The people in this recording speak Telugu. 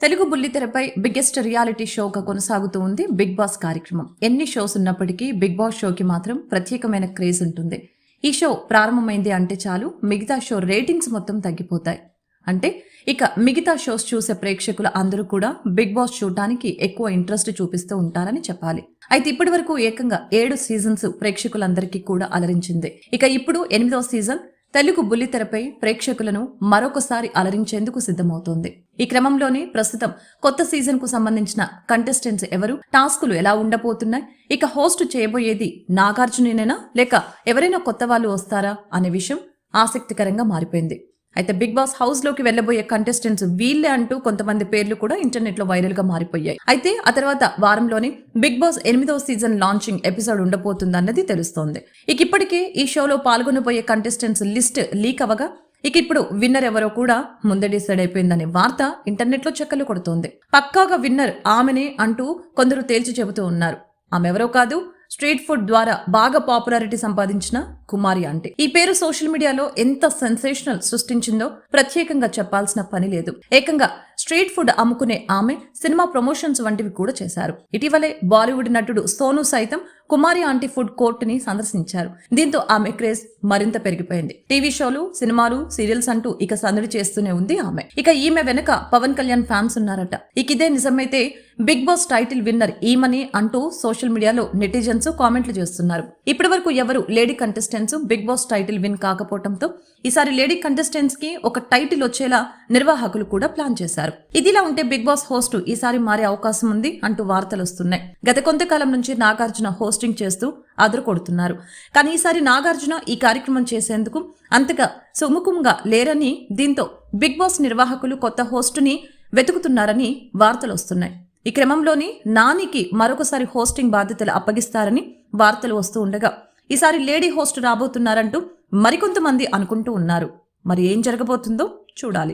తెలుగు బుల్లితెరపై బిగ్గెస్ట్ రియాలిటీ షోగా కొనసాగుతూ ఉంది బిగ్ బాస్ కార్యక్రమం. ఎన్ని షోస్ ఉన్నప్పటికీ బిగ్ బాస్ షోకి మాత్రం ప్రత్యేకమైన క్రేజ్ ఉంటుంది. ఈ షో ప్రారంభమైంది అంటే చాలు మిగతా షో రేటింగ్స్ మొత్తం తగ్గిపోతాయి. అంటే ఇక మిగతా షోస్ చూసే ప్రేక్షకులు అందరూ కూడా బిగ్ బాస్ చూడటానికి ఎక్కువ ఇంట్రెస్ట్ చూపిస్తూ ఉంటారని చెప్పాలి. అయితే ఇప్పటి వరకు ఏకంగా 7 సీజన్స్ ప్రేక్షకులందరికీ కూడా అలరించింది. ఇక ఇప్పుడు 8వ సీజన్ తెలుగు బుల్లితెరపై ప్రేక్షకులను మరొకసారి అలరించేందుకు సిద్ధమవుతోంది. ఈ క్రమంలోనే ప్రస్తుతం కొత్త సీజన్ కు సంబంధించిన కంటెస్టెంట్స్ ఎవరు, టాస్కులు ఎలా ఉండబోతున్నాయి, ఇక హోస్ట్ చేయబోయేది నాగార్జునేనా లేక ఎవరైనా కొత్త వాళ్ళు వస్తారా అనే విషయం ఆసక్తికరంగా మారిపోయింది. అయితే బిగ్ బాస్ హౌస్ లోకి వెళ్లబోయే కంటెస్టెంట్స్ వీళ్లే అంటూ కొంతమంది పేర్లు కూడా ఇంటర్నెట్ లో వైరల్ గా మారిపోయాయి. అయితే ఆ తర్వాత వారంలోనే బిగ్ బాస్ 8వ సీజన్ లాంచింగ్ ఎపిసోడ్ ఉండబోతుందన్నది తెలుస్తోంది. ఇక ఇప్పటికే ఈ షోలో పాల్గొనబోయే కంటెస్టెంట్స్ లిస్ట్ లీక్ అవగా ఇక ఇప్పుడు విన్నర్ ఎవరో కూడా ముందే డిసైడ్ అయిపోయిందనే వార్త ఇంటర్నెట్ లో చక్కర్లు కొడుతోంది. పక్కాగా విన్నర్ ఆమెనే అంటూ కొందరు తేల్చి చెబుతూ ఉన్నారు. ఆమె ఎవరో కాదు, స్ట్రీట్ ఫుడ్ ద్వారా బాగా పాపులారిటీ సంపాదించిన కుమారి ఆంటీ. ఈ పేరు సోషల్ మీడియాలో ఎంత సెన్సేషనల్ సృష్టించిందో ప్రత్యేకంగా చెప్పాల్సిన పని లేదు. ఏకంగా స్ట్రీట్ ఫుడ్ అమ్ముకునే ఆమె సినిమా ప్రమోషన్స్ వంటివి కూడా చేశారు. ఇటీవలే బాలీవుడ్ నటుడు సోను సైతం కుమారి ఆంటీ ఫుడ్ కోర్ట్ ని సందర్శించారు. దీంతో ఆమె క్రేజ్ మరింత పెరిగిపోయింది. టీవీ షోలు, సినిమాలు, సీరియల్స్ అంటూ ఇక సందడి చేస్తూనే ఉంది ఆమె. ఇక ఈమె వెనక పవన్ కళ్యాణ్ ఫ్యాన్స్ ఉన్నారట. ఇక ఇదే నిజమైతే బిగ్ బాస్ టైటిల్ విన్నర్ ఈమని అంటూ సోషల్ మీడియాలో నెటిజన్స్ కామెంట్లు చేస్తున్నారు. ఇప్పటి వరకు ఎవరు lady contestants Bigg Boss title win కాకపోవడంతో ఈసారి లేడీ కంటెస్టెంట్స్ కి ఒక టైటిల్ వచ్చేలా నిర్వాహకులు కూడా ప్లాన్ చేశారు. ఇదిలా ఉంటే బిగ్ బాస్ హోస్ట్ ఈసారి మారే అవకాశం ఉంది అంటూ వార్తలు వస్తున్నాయి. గత కొంతకాలం నుంచి నాగార్జున హోస్టింగ్ చేస్తూ అదరకొడుతున్నారు. కానీ ఈసారి నాగార్జున ఈ కార్యక్రమం చేసేందుకు అంతగా సుముఖంగా లేరని, దీంతో బిగ్ బాస్ నిర్వాహకులు కొత్త హోస్టుని వెతుకుతున్నారని వార్తలు వస్తున్నాయి. ఈ క్రమంలోని నానికి మరొకసారి హోస్టింగ్ బాధ్యతలు అప్పగిస్తారని వార్తలు వస్తూ ఉండగా ఈసారి లేడీ హోస్ట్ రాబోతున్నారంటూ మరికొంతమంది అనుకుంటూ ఉన్నారు. మరి ఏం జరగబోతుందో చూడాలి.